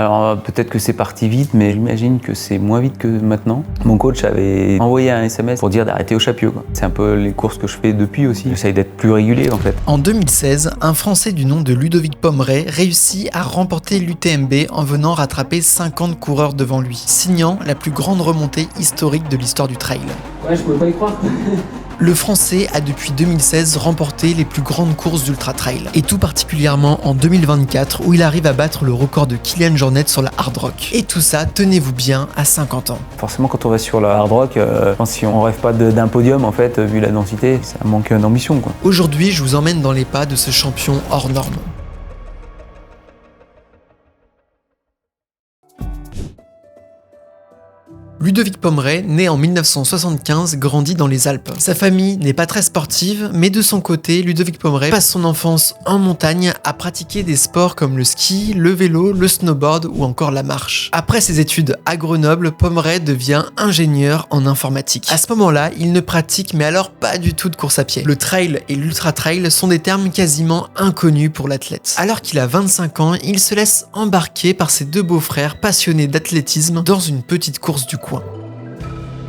Alors peut-être que c'est parti vite, mais j'imagine que c'est moins vite que maintenant. Mon coach avait envoyé un SMS pour dire d'arrêter au Chapieux, quoi. C'est un peu les courses que je fais depuis aussi. J'essaye d'être plus régulier en fait. En 2016, un Français du nom de Ludovic Pommeret réussit à remporter l'UTMB en venant rattraper 50 coureurs devant lui, signant la plus grande remontée historique de l'histoire du trail. Ouais, je peux pas y croire. Le Français a depuis 2016 remporté les plus grandes courses d'ultra trail, et tout particulièrement en 2024 où il arrive à battre le record de Kilian Jornet sur la Hard Rock. Et tout ça, tenez-vous bien, à 50 ans. Forcément, quand on va sur la Hard Rock, je pense que si on rêve pas d'un podium, en fait, vu la densité, ça manque d'ambition, quoi. Aujourd'hui, je vous emmène dans les pas de ce champion hors norme. Ludovic Pommeret, né en 1975, grandit dans les Alpes. Sa famille n'est pas très sportive, mais de son côté, Ludovic Pommeret passe son enfance en montagne à pratiquer des sports comme le ski, le vélo, le snowboard ou encore la marche. Après ses études à Grenoble, Pommeret devient ingénieur en informatique. À ce moment-là, il ne pratique mais alors pas du tout de course à pied. Le trail et l'ultra-trail sont des termes quasiment inconnus pour l'athlète. Alors qu'il a 25 ans, il se laisse embarquer par ses deux beaux-frères passionnés d'athlétisme dans une petite course du coin.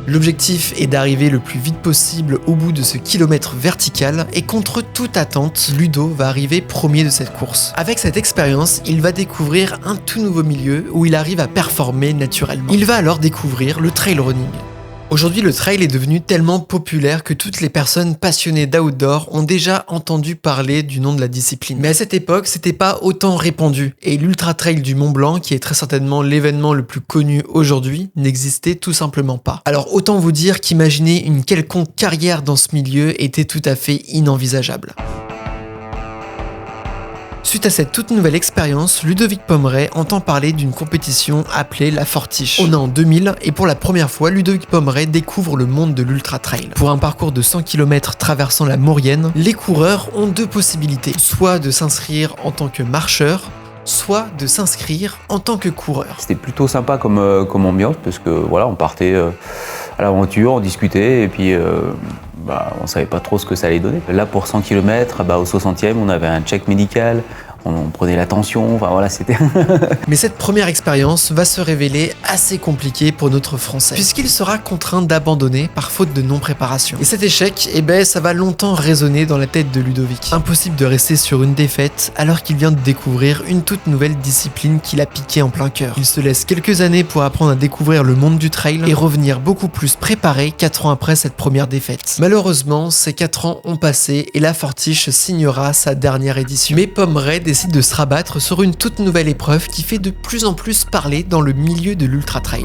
L'objectif est d'arriver le plus vite possible au bout de ce kilomètre vertical et contre toute attente, Ludo va arriver premier de cette course. Avec cette expérience, il va découvrir un tout nouveau milieu où il arrive à performer naturellement. Il va alors découvrir le trail running. Aujourd'hui, le trail est devenu tellement populaire que toutes les personnes passionnées d'outdoor ont déjà entendu parler du nom de la discipline. Mais à cette époque, c'était pas autant répandu, et l'Ultra Trail du Mont Blanc, qui est très certainement l'événement le plus connu aujourd'hui, n'existait tout simplement pas. Alors autant vous dire qu'imaginer une quelconque carrière dans ce milieu était tout à fait inenvisageable. Suite à cette toute nouvelle expérience, Ludovic Pommeret entend parler d'une compétition appelée la Fortiche. On est en 2000 et pour la première fois, Ludovic Pommeret découvre le monde de l'ultra trail. Pour un parcours de 100 km traversant la Maurienne, les coureurs ont deux possibilités, soit de s'inscrire en tant que marcheur, soit de s'inscrire en tant que coureur. C'était plutôt sympa comme ambiance parce que voilà, on partait à l'aventure, on discutait et puis on savait pas trop ce que ça allait donner. Là pour 100 km, au 60e, on avait un check médical, on prenait la tension, enfin voilà, c'était... Mais cette première expérience va se révéler assez compliquée pour notre Français, puisqu'il sera contraint d'abandonner par faute de non-préparation. Et cet échec, ça va longtemps résonner dans la tête de Ludovic. Impossible de rester sur une défaite alors qu'il vient de découvrir une toute nouvelle discipline qui l'a piqué en plein cœur. Il se laisse quelques années pour apprendre à découvrir le monde du trail et revenir beaucoup plus préparé 4 ans après cette première défaite. Malheureusement, ces 4 ans ont passé et la Fortiche signera sa dernière édition. Mais Pommeret décide de se rabattre sur une toute nouvelle épreuve qui fait de plus en plus parler dans le milieu de l'ultra trail.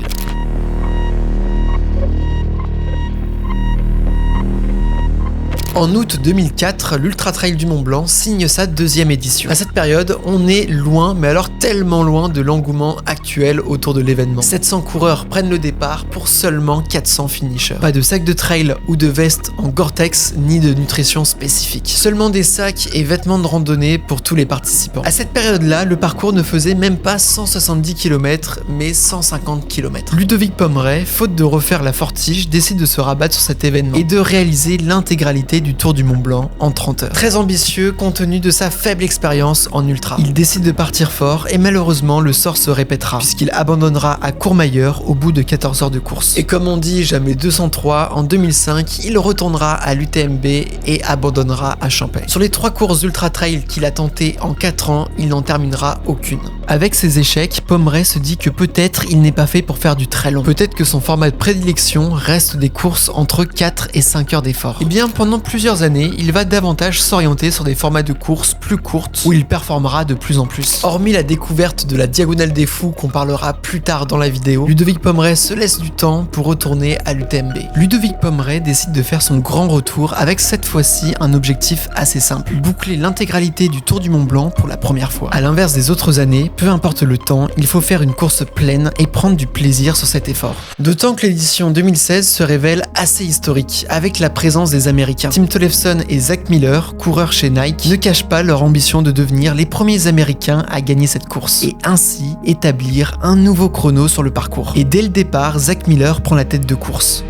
En août 2004, l'Ultra Trail du Mont Blanc signe sa deuxième édition. À cette période, on est loin, mais alors tellement loin de l'engouement actuel autour de l'événement. 700 coureurs prennent le départ pour seulement 400 finishers. Pas de sac de trail ou de veste en Gore-Tex, ni de nutrition spécifique. Seulement des sacs et vêtements de randonnée pour tous les participants. À cette période-là, le parcours ne faisait même pas 170 km, mais 150 km. Ludovic Pommeret, faute de refaire la Fortiche, décide de se rabattre sur cet événement et de réaliser l'intégralité du Tour du Mont Blanc en 30 heures. Très ambitieux compte tenu de sa faible expérience en ultra. Il décide de partir fort et malheureusement le sort se répétera puisqu'il abandonnera à Courmayeur au bout de 14 heures de course. Et comme on dit jamais 203, en 2005, il retournera à l'UTMB et abandonnera à Champey. Sur les 3 courses ultra trail qu'il a tentées en 4 ans, il n'en terminera aucune. Avec ses échecs, Pommeret se dit que peut-être il n'est pas fait pour faire du très long. Peut-être que son format de prédilection reste des courses entre 4 et 5 heures d'effort. Et bien pendant plusieurs années, il va davantage s'orienter sur des formats de courses plus courtes où il performera de plus en plus. Hormis la découverte de la Diagonale des Fous qu'on parlera plus tard dans la vidéo, Ludovic Pommeret se laisse du temps pour retourner à l'UTMB. Ludovic Pommeret décide de faire son grand retour avec cette fois-ci un objectif assez simple, boucler l'intégralité du Tour du Mont Blanc pour la première fois. À l'inverse des autres années, peu importe le temps, il faut faire une course pleine et prendre du plaisir sur cet effort. D'autant que l'édition 2016 se révèle assez historique avec la présence des Américains. Tim Tollefson et Zach Miller, coureurs chez Nike, ne cachent pas leur ambition de devenir les premiers Américains à gagner cette course et ainsi établir un nouveau chrono sur le parcours. Et dès le départ, Zach Miller prend la tête de course.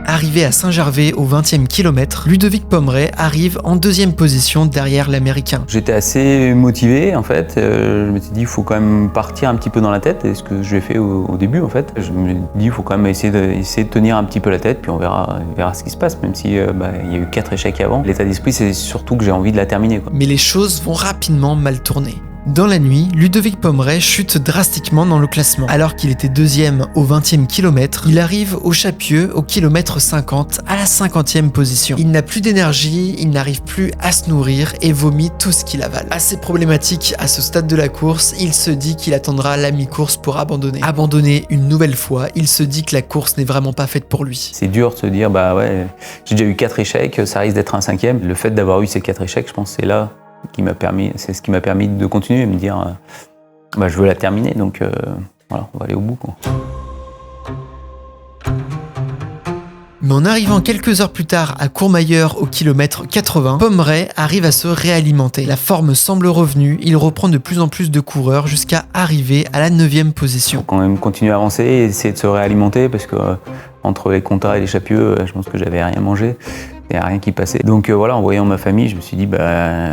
Arrivé à Saint-Gervais au 20e kilomètre, Ludovic Pommeret arrive en deuxième position derrière l'Américain. J'étais assez motivé en fait, je me suis dit il faut quand même partir un petit peu dans la tête, et ce que j'ai fait au début en fait. Je me dis il faut quand même essayer de tenir un petit peu la tête, puis on verra ce qui se passe, même si il y a eu 4 échecs avant. L'état d'esprit c'est surtout que j'ai envie de la terminer, quoi. Mais les choses vont rapidement mal tourner. Dans la nuit, Ludovic Pommeret chute drastiquement dans le classement. Alors qu'il était deuxième au 20e kilomètre, il arrive au Chapieux au kilomètre 50 à la 50e position. Il n'a plus d'énergie, il n'arrive plus à se nourrir et vomit tout ce qu'il avale. Assez problématique à ce stade de la course, il se dit qu'il attendra la mi-course pour abandonner. Abandonner une nouvelle fois, il se dit que la course n'est vraiment pas faite pour lui. C'est dur de se dire j'ai déjà eu 4 échecs, ça risque d'être un 5e. Le fait d'avoir eu ces 4 échecs, je pense que c'est ce qui m'a permis de continuer et me dire je veux la terminer, donc voilà, on va aller au bout, quoi. Mais en arrivant quelques heures plus tard à Courmayeur au kilomètre 80, Pommeret arrive à se réalimenter. La forme semble revenue, il reprend de plus en plus de coureurs jusqu'à arriver à la 9e position. Faut quand même continuer à avancer et essayer de se réalimenter parce que entre les Comtats et les Chapieux, je pense que j'avais rien mangé. Il n'y a rien qui passait. Donc en voyant ma famille, je me suis dit,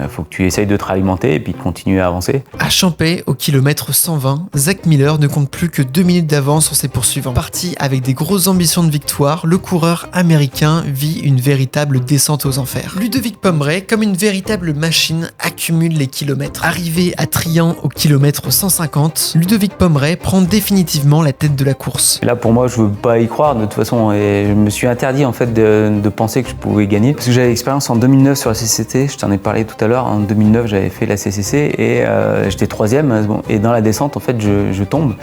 faut que tu essayes de te réalimenter et puis de continuer à avancer. À Champey, au kilomètre 120, Zach Miller ne compte plus que 2 minutes d'avance sur ses poursuivants. Parti avec des grosses ambitions de victoire, le coureur américain vit une véritable descente aux enfers. Ludovic Pommeret, comme une véritable machine, accumule les kilomètres. Arrivé à Trian au kilomètre 150, Ludovic Pommeret prend définitivement la tête de la course. Et là, pour moi, je ne veux pas y croire de toute façon. Et je me suis interdit en fait de penser que je pouvais gagner. Parce que j'avais l'expérience en 2009 sur la CCC, je t'en ai parlé tout à l'heure. En 2009, j'avais fait la CCC et j'étais 3e. Et dans la descente, en fait, je tombe.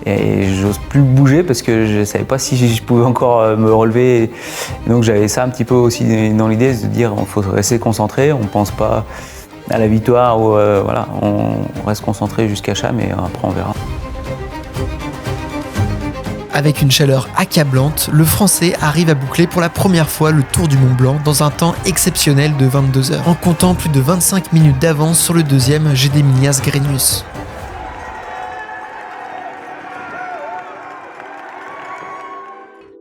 Et j'ose plus bouger parce que je savais pas si je pouvais encore me relever. Et donc j'avais ça un petit peu aussi dans l'idée de dire il faut rester concentré, on pense pas à la victoire, ou on reste concentré jusqu'à Cham et après on verra. Avec une chaleur accablante, le Français arrive à boucler pour la première fois le Tour du Mont Blanc dans un temps exceptionnel de 22 heures, en comptant plus de 25 minutes d'avance sur le deuxième Gediminas Grenius.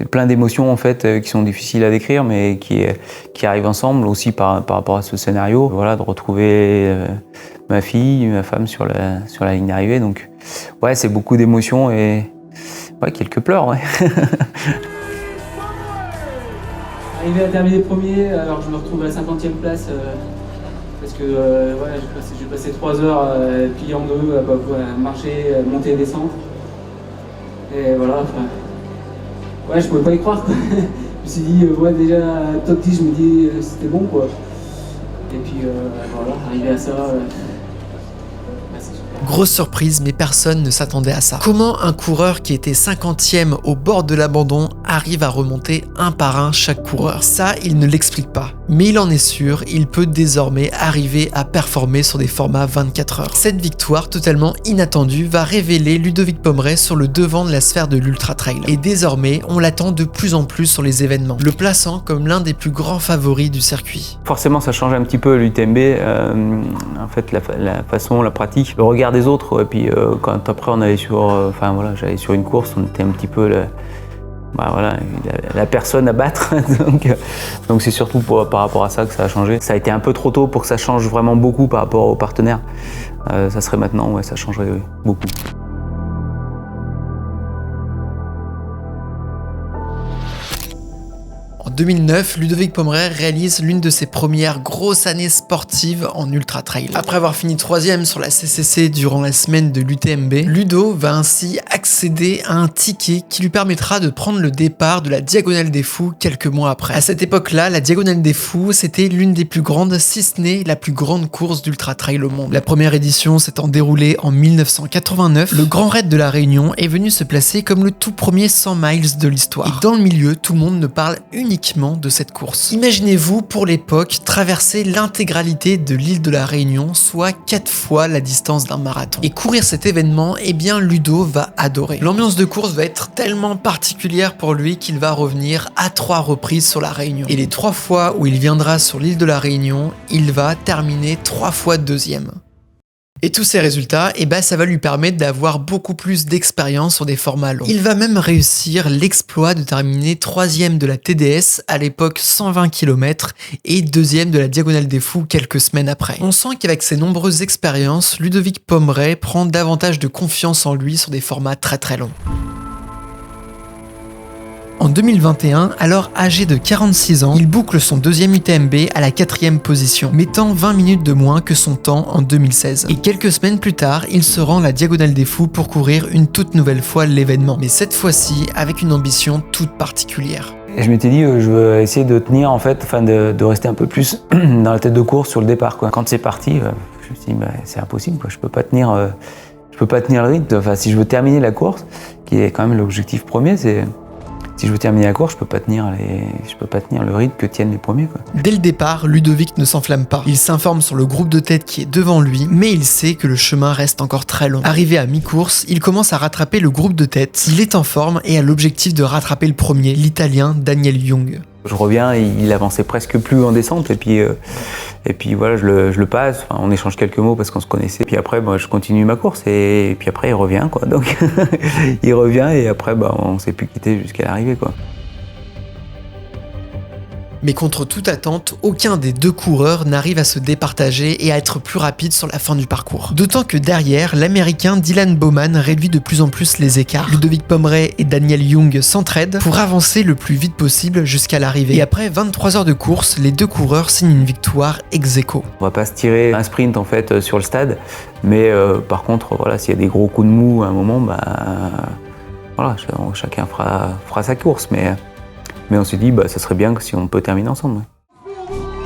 Plein d'émotions en fait qui sont difficiles à décrire mais qui arrivent ensemble aussi par rapport à ce scénario. Voilà, de retrouver ma fille, ma femme sur la ligne d'arrivée. Donc ouais, c'est beaucoup d'émotions et quelques pleurs, ouais. Arrivé à terminer premier, alors je me retrouve à la 50e place parce que j'ai passé 3 heures plié en deux à marcher, monter et descendre. Et voilà, je pouvais pas y croire, quoi. Je me suis dit, déjà top 10, je me dis c'était bon, quoi. Et puis arrivé à ça. Grosse surprise, mais personne ne s'attendait à ça. Comment un coureur qui était 50e au bord de l'abandon arrive à remonter un par un chaque coureur? Ça, il ne l'explique pas. Mais il en est sûr, il peut désormais arriver à performer sur des formats 24 heures. Cette victoire totalement inattendue va révéler Ludovic Pommeret sur le devant de la sphère de l'Ultra Trail. Et désormais, on l'attend de plus en plus sur les événements, le plaçant comme l'un des plus grands favoris du circuit. Forcément, ça change un petit peu l'UTMB. En fait, la façon, la pratique, le regard des autres. Et puis quand après on allait j'allais sur une course, on était un petit peu la personne à battre. donc c'est surtout par rapport à ça que ça a changé. Ça a été un peu trop tôt pour que ça change vraiment beaucoup par rapport aux partenaires. Ça serait maintenant, ça changerait beaucoup. En 2009, Ludovic Pommeret réalise l'une de ses premières grosses années sportives en ultra trail. Après avoir fini 3e sur la CCC durant la semaine de l'UTMB, Ludo va ainsi accéder à un ticket qui lui permettra de prendre le départ de la Diagonale des Fous quelques mois après. À cette époque-là, la Diagonale des Fous, c'était l'une des plus grandes, si ce n'est la plus grande course d'ultra trail au monde. La première édition s'étant déroulée en 1989, le Grand Raid de la Réunion est venu se placer comme le tout premier 100 miles de l'histoire. Et dans le milieu, tout le monde ne parle uniquement de cette course. Imaginez-vous, pour l'époque, traverser l'intégralité de l'île de la Réunion, soit 4 fois la distance d'un marathon. Et courir cet événement, Ludo va adorer. L'ambiance de course va être tellement particulière pour lui qu'il va revenir à 3 reprises sur la Réunion. Et les 3 fois où il viendra sur l'île de la Réunion, il va terminer 3 fois 2e. Et tous ces résultats, ça va lui permettre d'avoir beaucoup plus d'expérience sur des formats longs. Il va même réussir l'exploit de terminer 3e de la TDS, à l'époque 120 km, et 2e de la Diagonale des Fous quelques semaines après. On sent qu'avec ses nombreuses expériences, Ludovic Pommeret prend davantage de confiance en lui sur des formats très très longs. En 2021, alors âgé de 46 ans, il boucle son 2e UTMB à la 4e position, mettant 20 minutes de moins que son temps en 2016. Et quelques semaines plus tard, il se rend à la Diagonale des Fous pour courir une toute nouvelle fois l'événement, mais cette fois-ci avec une ambition toute particulière. Et je m'étais dit, je veux essayer de tenir de rester un peu plus dans la tête de course sur le départ, quoi. Quand c'est parti, je me suis dit, c'est impossible, quoi. Je peux pas tenir le rythme. Enfin, si je veux terminer la course, qui est quand même l'objectif premier, c'est si je veux terminer la course, je peux pas tenir le rythme que tiennent les premiers, quoi. Dès le départ, Ludovic ne s'enflamme pas. Il s'informe sur le groupe de tête qui est devant lui, mais il sait que le chemin reste encore très long. Arrivé à mi-course, il commence à rattraper le groupe de tête. Il est en forme et a l'objectif de rattraper le premier, l'Italien Daniel Jung. Je reviens, il avançait presque plus en descente et puis voilà, je le passe. Enfin, on échange quelques mots parce qu'on se connaissait. Puis après, je continue ma course et puis après il revient, quoi. Donc il revient et après on s'est plus quitté jusqu'à l'arrivée, quoi. Mais contre toute attente, aucun des deux coureurs n'arrive à se départager et à être plus rapide sur la fin du parcours. D'autant que derrière, l'Américain Dylan Bowman réduit de plus en plus les écarts. Ludovic Pommeret et Daniel Jung s'entraident pour avancer le plus vite possible jusqu'à l'arrivée. Et après 23 heures de course, les deux coureurs signent une victoire ex aequo. On va pas se tirer un sprint en fait sur le stade, mais par contre, voilà, s'il y a des gros coups de mou à un moment, voilà, chacun fera sa course, mais on s'est dit, ça serait bien que si on peut terminer ensemble.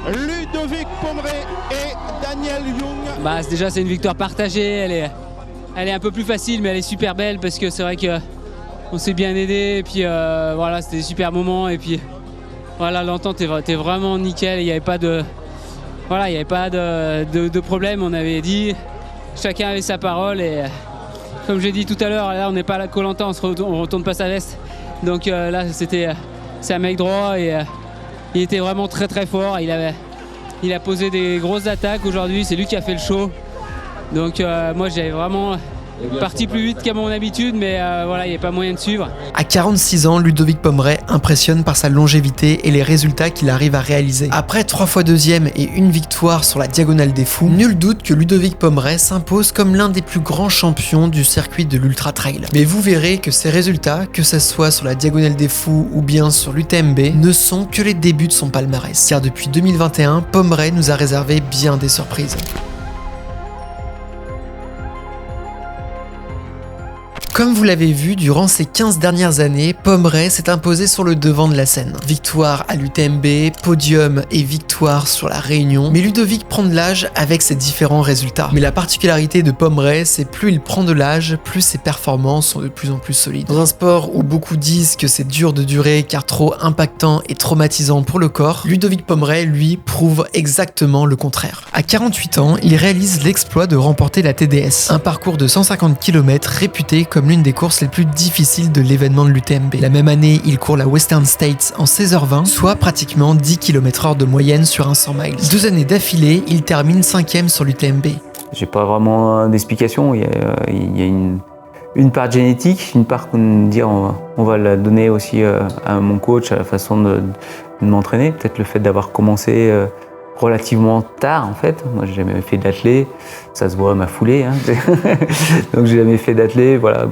Ludovic Pommeret et Daniel Jung. Déjà, c'est une victoire partagée. Elle est un peu plus facile, mais elle est super belle parce que c'est vrai qu'on s'est bien aidé. Et puis voilà, c'était des super moments. Et puis voilà, l'entente était vraiment nickel. Il n'y avait pas de problème. On avait dit, chacun avait sa parole. Et comme j'ai dit tout à l'heure, là, on n'est pas à la Koh-Lanta, on retourne pas sa veste. Donc là, c'est un mec droit et il était vraiment très très fort. Il a posé des grosses attaques aujourd'hui, c'est lui qui a fait le show. Donc moi j'avais vraiment parti plus vite qu'à mon habitude, mais voilà, il n'y avait pas moyen de suivre. À 46 ans, Ludovic Pommeret impressionne par sa longévité et les résultats qu'il arrive à réaliser. Après 3 fois 2e et une victoire sur la Diagonale des Fous, nul doute que Ludovic Pommeret s'impose comme l'un des plus grands champions du circuit de l'Ultra Trail. Mais vous verrez que ces résultats, que ce soit sur la Diagonale des Fous ou bien sur l'UTMB, ne sont que les débuts de son palmarès. Car depuis 2021, Pommeret nous a réservé bien des surprises. Comme vous l'avez vu, durant ces 15 dernières années, Pommeret s'est imposé sur le devant de la scène. Victoire à l'UTMB, podium et victoire sur la Réunion, mais Ludovic prend de l'âge avec ses différents résultats. Mais la particularité de Pommeret, c'est plus il prend de l'âge, plus ses performances sont de plus en plus solides. Dans un sport où beaucoup disent que c'est dur de durer car trop impactant et traumatisant pour le corps, Ludovic Pommeret, lui, prouve exactement le contraire. À 48 ans, il réalise l'exploit de remporter la TDS, un parcours de 150 km réputé comme l'une des courses les plus difficiles de l'événement de l'UTMB. La même année, il court la Western States en 16h20, soit pratiquement 10 km/h de moyenne sur un 100 miles. 2 années d'affilée, il termine 5e sur l'UTMB. J'ai pas vraiment d'explication. Il y a une part génétique, une part on va la donner aussi à mon coach, à la façon de m'entraîner. Peut-être le fait d'avoir commencé relativement tard en fait. Moi j'ai jamais fait d'athlé, ça se voit à ma foulée, hein. Donc j'ai jamais fait d'athlé, voilà,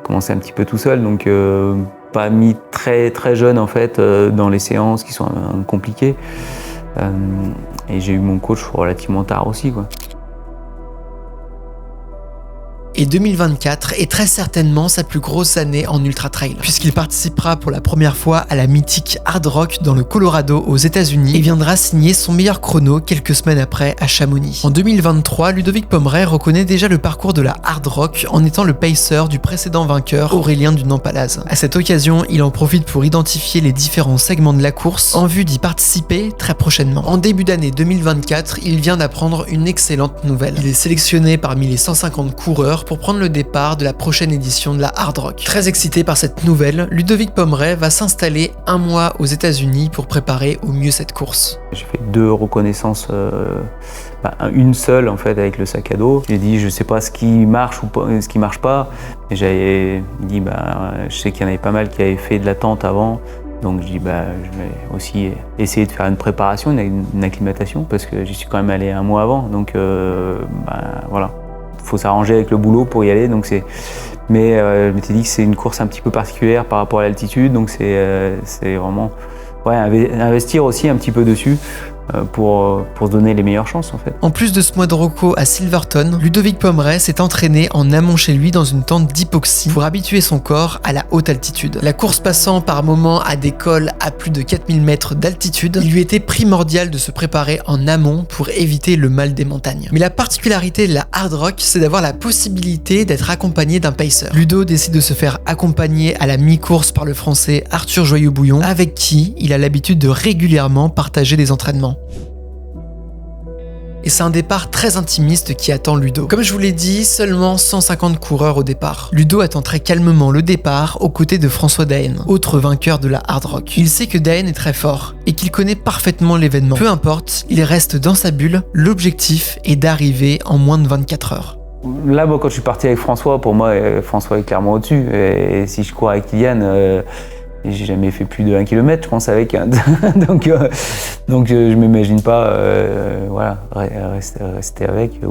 commencé un petit peu tout seul, donc pas mis très très jeune en fait dans les séances qui sont compliquées. Et j'ai eu mon coach relativement tard aussi, quoi. Et 2024 est très certainement sa plus grosse année en ultra trail, puisqu'il participera pour la première fois à la mythique Hard Rock dans le Colorado aux États-Unis et viendra signer son meilleur chrono quelques semaines après à Chamonix. En 2023, Ludovic Pommeret reconnaît déjà le parcours de la Hard Rock en étant le pacer du précédent vainqueur Aurélien du Nant-Palaz. À cette occasion, il en profite pour identifier les différents segments de la course en vue d'y participer très prochainement. En début d'année 2024, il vient d'apprendre une excellente nouvelle. Il est sélectionné parmi les 150 coureurs pour prendre le départ de la prochaine édition de la Hard Rock. Très excité par cette nouvelle, Ludovic Pommeret va s'installer un mois aux États-Unis pour préparer au mieux cette course. J'ai fait 2 reconnaissances une seule en fait avec le sac à dos. J'ai dit je sais pas ce qui marche ou pas, ce qui marche pas. Et j'avais dit je sais qu'il y en avait pas mal qui avaient fait de la tente avant. Donc je dis je vais aussi essayer de faire une préparation, une acclimatation parce que j'y suis quand même allé un mois avant. Donc voilà, faut s'arranger avec le boulot pour y aller. Donc mais je m'étais dit que c'est une course un petit peu particulière par rapport à l'altitude. Donc c'est vraiment investir aussi un petit peu dessus. Pour se donner les meilleures chances en fait. En plus de ce mois de repos à Silverton, Ludovic Pommeret s'est entraîné en amont chez lui dans une tente d'hypoxie pour habituer son corps à la haute altitude. La course passant par moments à des cols à plus de 4000 mètres d'altitude, il lui était primordial de se préparer en amont pour éviter le mal des montagnes. Mais la particularité de la hard rock, c'est d'avoir la possibilité d'être accompagné d'un pacer. Ludo décide de se faire accompagner à la mi-course par le français Arthur Joyeux-Bouillon, avec qui il a l'habitude de régulièrement partager des entraînements. Et c'est un départ très intimiste qui attend Ludo. Comme je vous l'ai dit, seulement 150 coureurs au départ. Ludo attend très calmement le départ aux côtés de François Daen, autre vainqueur de la hard rock. Il sait que Daen est très fort et qu'il connaît parfaitement l'événement. Peu importe, il reste dans sa bulle, l'objectif est d'arriver en moins de 24 heures. Là, quand je suis parti avec François, pour moi, François est clairement au-dessus. Et si je cours avec Kylian, j'ai jamais fait plus de 1 km, je pense, avec. donc je m'imagine pas rester avec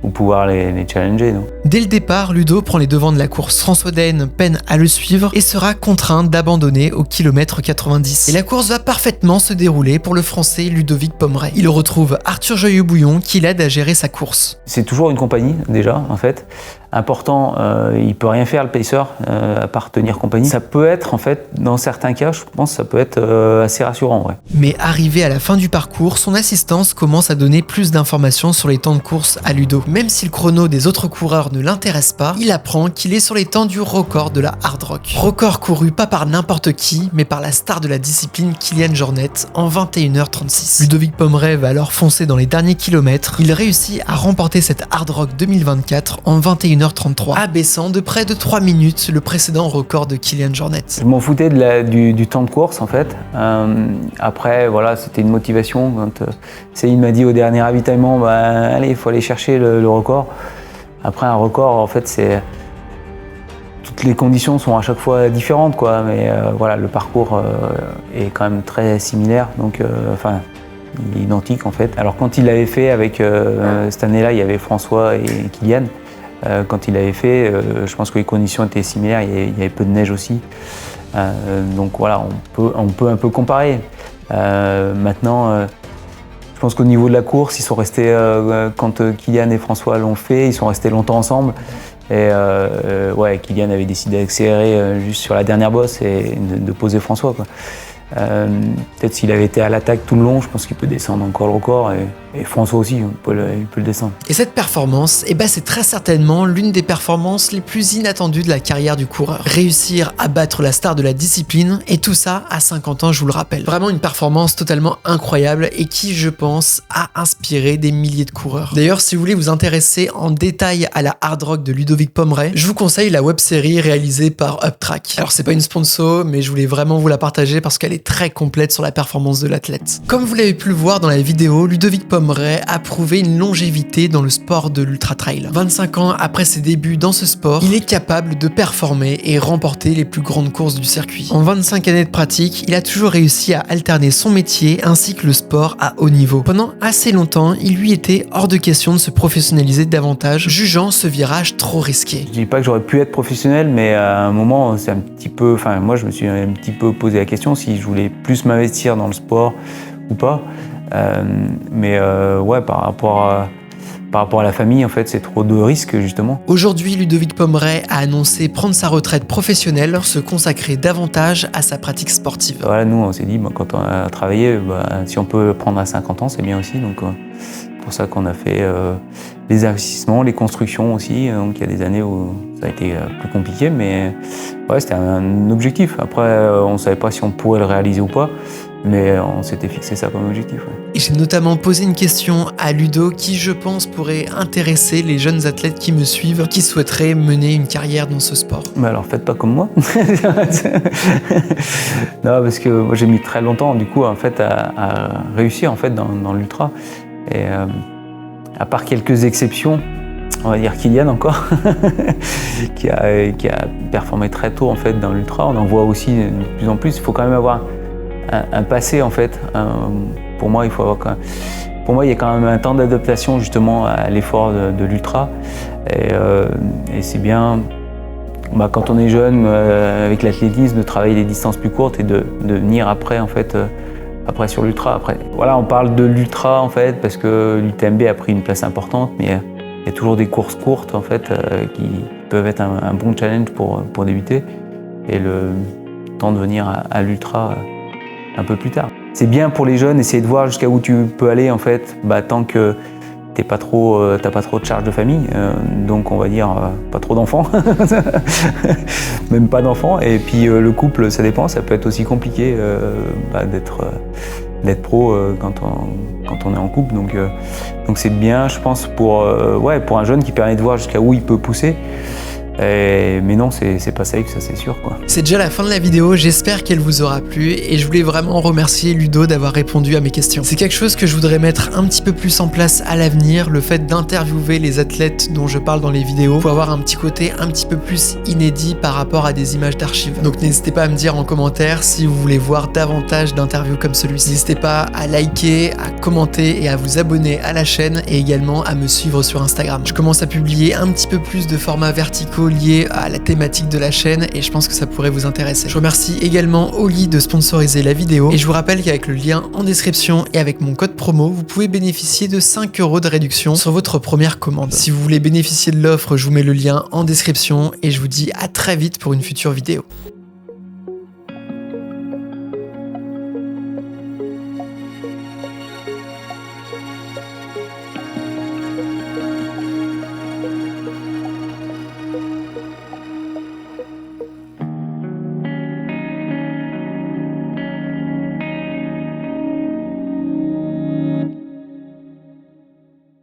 ou pouvoir les challenger. Non. Dès le départ, Ludo prend les devants de la course. François Daen peine à le suivre et sera contraint d'abandonner au kilomètre 90. Et la course va parfaitement se dérouler pour le français Ludovic Pommeret. Il retrouve Arthur Joyeux-Bouillon qui l'aide à gérer sa course. C'est toujours une compagnie, déjà, en fait. Important, il peut rien faire le pacer à part tenir compagnie. Ça peut être en fait, dans certains cas, je pense, ça peut être assez rassurant. Ouais. Mais arrivé à la fin du parcours, son assistance commence à donner plus d'informations sur les temps de course à Ludo. Même si le chrono des autres coureurs ne l'intéresse pas, il apprend qu'il est sur les temps du record de la hard rock. Record couru pas par n'importe qui, mais par la star de la discipline Kilian Jornet en 21h36. Ludovic Pommeret va alors foncer dans les derniers kilomètres. Il réussit à remporter cette hard rock 2024 en 21h33, abaissant de près de 3 minutes le précédent record de Kilian Jornet. Je m'en foutais du temps de course en fait. Après, voilà, c'était une motivation. Quand Céline m'a dit au dernier ravitaillement, allez, il faut aller chercher le record. Après, un record, en fait, toutes les conditions sont à chaque fois différentes, quoi. Mais voilà, le parcours est quand même très similaire, donc identique en fait. Alors quand il l'avait fait avec cette année-là, il y avait François et Kylian. Quand il l'avait fait, je pense que les conditions étaient similaires, il y avait peu de neige aussi. Donc voilà, on peut un peu comparer. Maintenant, je pense qu'au niveau de la course, ils sont restés, quand Kylian et François l'ont fait, ils sont restés longtemps ensemble. Et Kylian avait décidé d'accélérer juste sur la dernière bosse et de poser François, quoi. Peut-être s'il avait été à l'attaque tout le long, je pense qu'il peut descendre encore le record et François aussi, il peut le descendre. Et cette performance, c'est très certainement l'une des performances les plus inattendues de la carrière du coureur. Réussir à battre la star de la discipline et tout ça à 50 ans, je vous le rappelle. Vraiment une performance totalement incroyable et qui, je pense, a inspiré des milliers de coureurs. D'ailleurs, si vous voulez vous intéresser en détail à la hard rock de Ludovic Pommeret, je vous conseille la web-série réalisée par Uptrack. Alors c'est pas une sponsor, mais je voulais vraiment vous la partager parce qu'elle est très complète sur la performance de l'athlète. Comme vous l'avez pu le voir dans la vidéo, Ludovic Pommeret a prouvé une longévité dans le sport de l'ultra-trail. 25 ans après ses débuts dans ce sport, il est capable de performer et remporter les plus grandes courses du circuit. En 25 années de pratique, il a toujours réussi à alterner son métier ainsi que le sport à haut niveau. Pendant assez longtemps, il lui était hors de question de se professionnaliser davantage, jugeant ce virage trop risqué. Je dis pas que j'aurais pu être professionnel, mais à un moment, c'est un petit peu, moi je me suis un petit peu posé la question si je voulais plus m'investir dans le sport ou pas. Par rapport à la famille, en fait, c'est trop de risques, justement. Aujourd'hui, Ludovic Pommeret a annoncé prendre sa retraite professionnelle pour se consacrer davantage à sa pratique sportive. Voilà, nous, on s'est dit, quand on a travaillé, si on peut prendre à 50 ans, c'est bien aussi. Donc, c'est pour ça qu'on a fait les investissements, les constructions aussi. Donc, il y a des années où ça a été plus compliqué, mais c'était un objectif. Après, on ne savait pas si on pourrait le réaliser ou pas. Mais on s'était fixé ça comme objectif. Ouais. Et j'ai notamment posé une question à Ludo qui, je pense, pourrait intéresser les jeunes athlètes qui me suivent, qui souhaiteraient mener une carrière dans ce sport. Mais alors faites pas comme moi. Non, parce que moi j'ai mis très longtemps du coup en fait à réussir en fait dans l'ultra. Et à part quelques exceptions, on va dire Kylian encore, qui a performé très tôt en fait dans l'ultra. On en voit aussi de plus en plus. Il faut quand même avoir un passé en fait. Pour moi, il y a quand même un temps d'adaptation justement à l'effort de l'ultra. Et c'est bien, quand on est jeune, avec l'athlétisme, de travailler des distances plus courtes et de venir après en fait. Après sur l'ultra. Après, voilà, on parle de l'ultra en fait parce que l'UTMB a pris une place importante, mais il y a toujours des courses courtes en fait qui peuvent être un bon challenge pour débuter et le temps de venir à l'ultra un peu plus tard. C'est bien pour les jeunes, essayer de voir jusqu'à où tu peux aller en fait, tant que t'as pas trop de charge de famille, donc on va dire pas trop d'enfants, même pas d'enfants. Et puis le couple, ça dépend, ça peut être aussi compliqué d'être pro quand on est en couple. Donc c'est bien, je pense, pour un jeune qui permet de voir jusqu'à où il peut pousser. Mais non, c'est pas safe, ça c'est sûr, quoi. C'est déjà la fin de la vidéo, j'espère qu'elle vous aura plu et je voulais vraiment remercier Ludo d'avoir répondu à mes questions. C'est quelque chose que je voudrais mettre un petit peu plus en place à l'avenir, le fait d'interviewer les athlètes dont je parle dans les vidéos pour avoir un petit côté un petit peu plus inédit par rapport à des images d'archives. Donc n'hésitez pas à me dire en commentaire si vous voulez voir davantage d'interviews comme celui-ci. N'hésitez pas à liker, à commenter et à vous abonner à la chaîne et également à me suivre sur Instagram. Je commence à publier un petit peu plus de formats verticaux liés à la thématique de la chaîne et je pense que ça pourrait vous intéresser. Je remercie également Oli de sponsoriser la vidéo et je vous rappelle qu'avec le lien en description et avec mon code promo, vous pouvez bénéficier de 5 € de réduction sur votre première commande. Si vous voulez bénéficier de l'offre, je vous mets le lien en description et je vous dis à très vite pour une future vidéo.